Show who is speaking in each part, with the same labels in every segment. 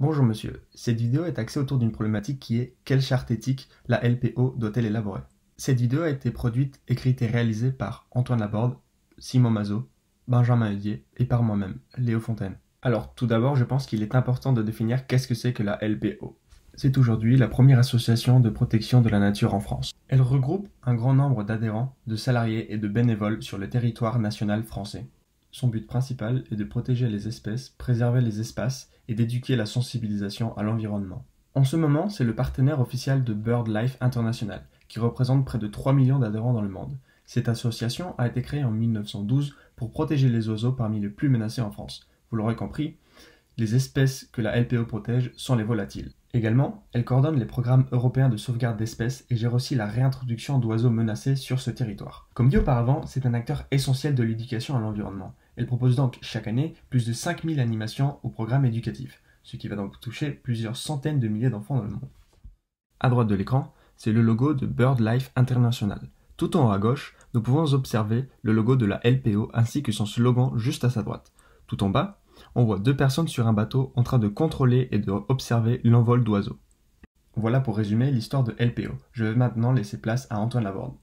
Speaker 1: Bonjour monsieur, cette vidéo est axée autour d'une problématique qui est quelle charte éthique la LPO doit-elle élaborer? Cette vidéo a été produite, écrite et réalisée par Antoine Laborde, Simon Mazot, Benjamin Heudier et par moi-même, Léo Fontaine. Alors tout d'abord, je pense qu'il est important de définir qu'est-ce que c'est que la LPO. C'est aujourd'hui la première association de protection de la nature en France. Elle regroupe un grand nombre d'adhérents, de salariés et de bénévoles sur le territoire national français. Son but principal est de protéger les espèces, préserver les espaces et d'éduquer la sensibilisation à l'environnement. En ce moment, c'est le partenaire officiel de BirdLife International, qui représente près de 3 millions d'adhérents dans le monde. Cette association a été créée en 1912 pour protéger les oiseaux parmi les plus menacés en France. Vous l'aurez compris, les espèces que la LPO protège sont les volatiles. Également, elle coordonne les programmes européens de sauvegarde d'espèces et gère aussi la réintroduction d'oiseaux menacés sur ce territoire. Comme dit auparavant, c'est un acteur essentiel de l'éducation à l'environnement. Elle propose donc chaque année plus de 5000 animations au programme éducatif, ce qui va donc toucher plusieurs centaines de milliers d'enfants dans le monde. À droite de l'écran, c'est le logo de BirdLife International. Tout en haut à gauche, nous pouvons observer le logo de la LPO ainsi que son slogan juste à sa droite. Tout en bas, on voit deux personnes sur un bateau en train de contrôler et d'observer l'envol d'oiseaux. Voilà pour résumer l'histoire de LPO. Je vais maintenant laisser place à Antoine Laborde.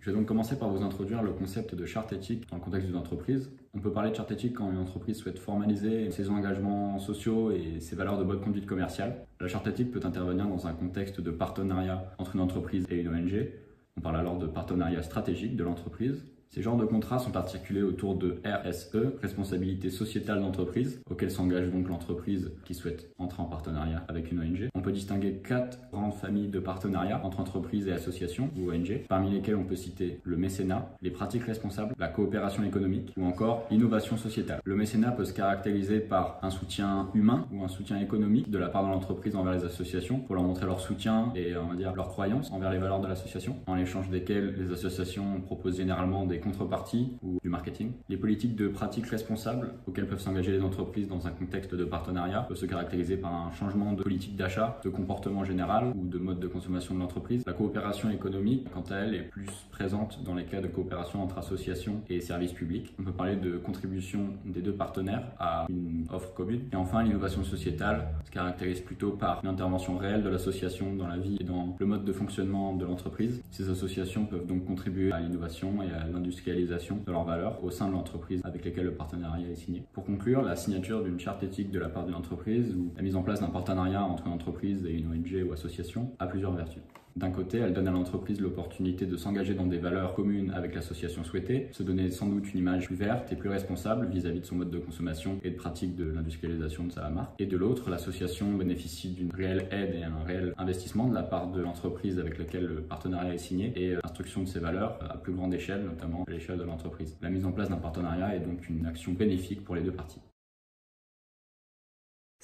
Speaker 2: Je vais donc commencer par vous introduire le concept de charte éthique dans le contexte d'une entreprise. On peut parler de charte éthique quand une entreprise souhaite formaliser ses engagements sociaux et ses valeurs de bonne conduite commerciale. La charte éthique peut intervenir dans un contexte de partenariat entre une entreprise et une ONG. On parle alors de partenariat stratégique de l'entreprise. Ces genres de contrats sont articulés autour de RSE, responsabilité sociétale d'entreprise, auquel s'engage donc l'entreprise qui souhaite entrer en partenariat avec une ONG. On peut distinguer 4 grandes familles de partenariats entre entreprises et associations ou ONG, parmi lesquelles on peut citer le mécénat, les pratiques responsables, la coopération économique ou encore l'innovation sociétale. Le mécénat peut se caractériser par un soutien humain ou un soutien économique de la part de l'entreprise envers les associations pour leur montrer leur soutien et on va dire leur croyance envers les valeurs de l'association, en échange desquelles les associations proposent généralement des contreparties ou du marketing. Les politiques de pratiques responsables auxquelles peuvent s'engager les entreprises dans un contexte de partenariat peuvent se caractériser par un changement de politique d'achat, de comportement général ou de mode de consommation de l'entreprise. La coopération économique, quant à elle, est plus présente dans les cas de coopération entre associations et services publics. On peut parler de contribution des deux partenaires à une offre commune. Et enfin, l'innovation sociétale se caractérise plutôt par une intervention réelle de l'association dans la vie et dans le mode de fonctionnement de l'entreprise. Ces associations peuvent donc contribuer à l'innovation et à l'industrialisation de leurs valeurs au sein de l'entreprise avec lesquelles le partenariat est signé. Pour conclure, la signature d'une charte éthique de la part d'une entreprise ou la mise en place d'un partenariat entre une entreprise et une ONG ou association a plusieurs vertus. D'un côté, elle donne à l'entreprise l'opportunité de s'engager dans des valeurs communes avec l'association souhaitée, se donner sans doute une image plus verte et plus responsable vis-à-vis de son mode de consommation et de pratique de l'industrialisation de sa marque. Et de l'autre, l'association bénéficie d'une réelle aide et un réel investissement de la part de l'entreprise avec laquelle le partenariat est signé et l'instruction de ses valeurs à plus grande échelle, notamment à l'échelle de l'entreprise. La mise en place d'un partenariat est donc une action bénéfique pour les deux parties.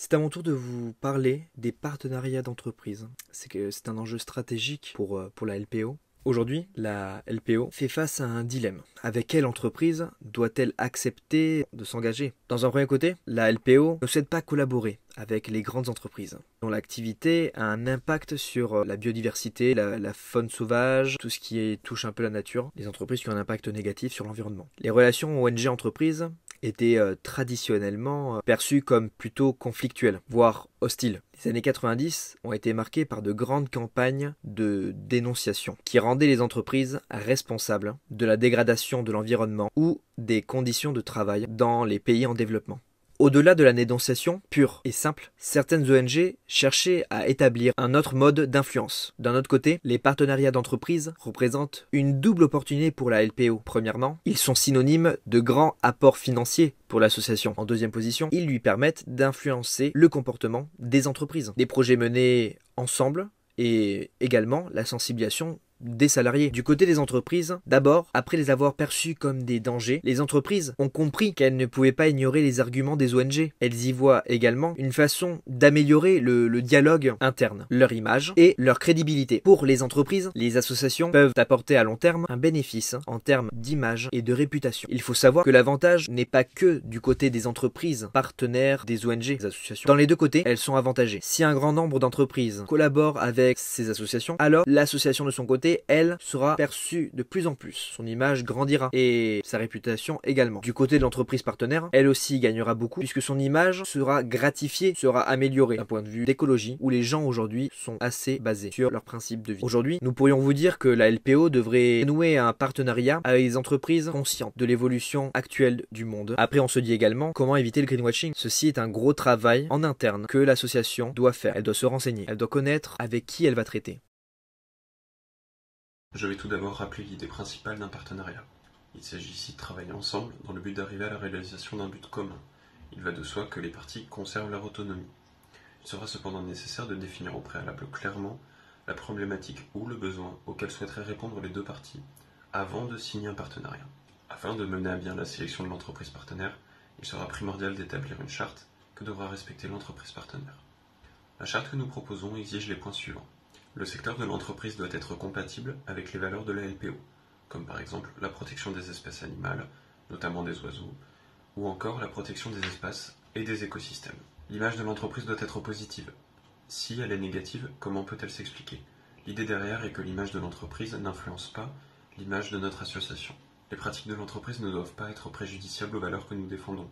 Speaker 3: C'est à mon tour de vous parler des partenariats d'entreprise. C'est un enjeu stratégique pour la LPO. Aujourd'hui, la LPO fait face à un dilemme. Avec quelle entreprise doit-elle accepter de s'engager? Dans un premier côté, la LPO ne souhaite pas collaborer avec les grandes entreprises, dont l'activité a un impact sur la biodiversité, la faune sauvage, tout ce qui touche un peu la nature, les entreprises qui ont un impact négatif sur l'environnement. Les relations ONG-entreprises étaient traditionnellement perçues comme plutôt conflictuelles, voire hostiles. Les années 90 ont été marquées par de grandes campagnes de dénonciation qui rendaient les entreprises responsables de la dégradation de l'environnement ou des conditions de travail dans les pays en développement. Au-delà de la dénonciation pure et simple, certaines ONG cherchaient à établir un autre mode d'influence. D'un autre côté, les partenariats d'entreprise représentent une double opportunité pour la LPO. Premièrement, ils sont synonymes de grands apports financiers pour l'association. En deuxième position, ils lui permettent d'influencer le comportement des entreprises. Des projets menés ensemble et également la sensibilisation des salariés. Du côté des entreprises, d'abord, après les avoir perçus comme des dangers, les entreprises ont compris qu'elles ne pouvaient pas ignorer les arguments des ONG. Elles y voient également une façon d'améliorer le dialogue interne, leur image et leur crédibilité. Pour les entreprises, les associations peuvent apporter à long terme un bénéfice en termes d'image et de réputation. Il faut savoir que l'avantage n'est pas que du côté des entreprises, partenaires des ONG, des associations. Dans les deux côtés, elles sont avantagées. Si un grand nombre d'entreprises collaborent avec ces associations, alors l'association de son côté société, elle, sera perçue de plus en plus. Son image grandira et sa réputation également. Du côté de l'entreprise partenaire, elle aussi gagnera beaucoup puisque son image sera gratifiée, sera améliorée d'un point de vue d'écologie où les gens aujourd'hui sont assez basés sur leurs principes de vie. Aujourd'hui, nous pourrions vous dire que la LPO devrait nouer un partenariat avec des entreprises conscientes de l'évolution actuelle du monde. Après, on se dit également comment éviter le greenwashing. Ceci est un gros travail en interne que l'association doit faire. Elle doit se renseigner, elle doit connaître avec qui elle va traiter.
Speaker 4: Je vais tout d'abord rappeler l'idée principale d'un partenariat. Il s'agit ici de travailler ensemble dans le but d'arriver à la réalisation d'un but commun. Il va de soi que les parties conservent leur autonomie. Il sera cependant nécessaire de définir au préalable clairement la problématique ou le besoin auquel souhaiteraient répondre les deux parties avant de signer un partenariat. Afin de mener à bien la sélection de l'entreprise partenaire, il sera primordial d'établir une charte que devra respecter l'entreprise partenaire. La charte que nous proposons exige les points suivants. Le secteur de l'entreprise doit être compatible avec les valeurs de la LPO, comme par exemple la protection des espèces animales, notamment des oiseaux, ou encore la protection des espaces et des écosystèmes. L'image de l'entreprise doit être positive. Si elle est négative, comment peut-elle s'expliquer? L'idée derrière est que l'image de l'entreprise n'influence pas l'image de notre association. Les pratiques de l'entreprise ne doivent pas être préjudiciables aux valeurs que nous défendons,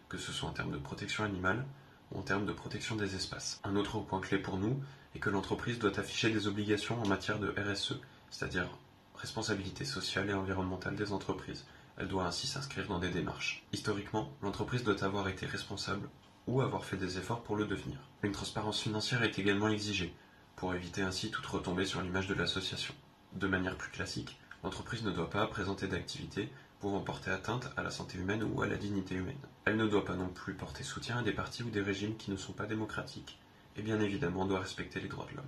Speaker 4: que ce soit en termes de protection animale ou en termes de protection des espaces. Un autre point clé pour nous est que l'entreprise doit afficher des obligations en matière de RSE, c'est-à-dire responsabilité sociale et environnementale des entreprises. Elle doit ainsi s'inscrire dans des démarches. Historiquement, l'entreprise doit avoir été responsable ou avoir fait des efforts pour le devenir. Une transparence financière est également exigée, pour éviter ainsi toute retombée sur l'image de l'association. De manière plus classique, l'entreprise ne doit pas présenter d'activités pouvant porter atteinte à la santé humaine ou à la dignité humaine. Elle ne doit pas non plus porter soutien à des partis ou des régimes qui ne sont pas démocratiques, et bien évidemment doit respecter les droits de l'homme.